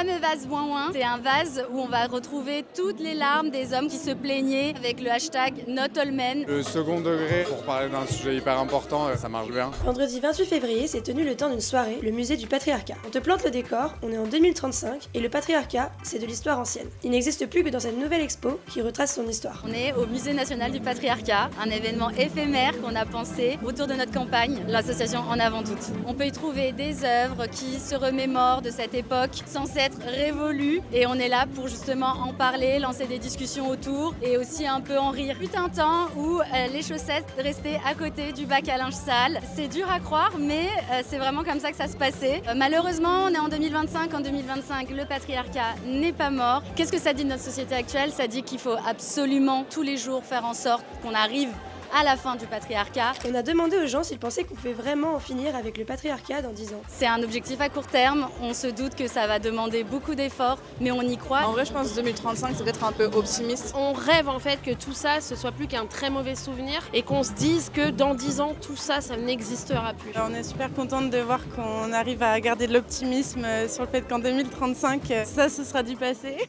fameux vase ouin ouin, c'est un vase où on va retrouver toutes les larmes des hommes qui se plaignaient avec le hashtag #NotAllMen. Le second degré, pour parler d'un sujet hyper important, ça marche bien. Vendredi 28 février s'est tenu le temps d'une soirée, le musée du patriarcat. On te plante le décor, on est en 2035 et le patriarcat, c'est de l'histoire ancienne. Il n'existe plus que dans cette nouvelle expo qui retrace son histoire. On est au musée national du patriarcat, un événement éphémère qu'on a pensé autour de notre campagne, l'association En Avant Toutes. On peut y trouver des œuvres qui se remémorent de cette époque sans s'être révolue et on est là pour justement en parler, lancer des discussions autour et aussi un peu en rire. Fut un temps où les chaussettes restaient à côté du bac à linge sale. C'est dur à croire mais c'est vraiment comme ça que ça se passait. Malheureusement, on est en 2025. En 2025, le patriarcat n'est pas mort. Qu'est-ce que ça dit de notre société actuelle? Ça dit qu'il faut absolument tous les jours faire en sorte qu'on arrive à la fin du patriarcat. On a demandé aux gens s'ils pensaient qu'on pouvait vraiment en finir avec le patriarcat dans 10 ans. C'est un objectif à court terme, on se doute que ça va demander beaucoup d'efforts, mais on y croit. En vrai, je pense que 2035, c'est peut-être un peu optimiste. On rêve en fait que tout ça, ce soit plus qu'un très mauvais souvenir et qu'on se dise que dans 10 ans, tout ça, ça n'existera plus. On est super contente de voir qu'on arrive à garder de l'optimisme sur le fait qu'en 2035, ça, ce sera du passé.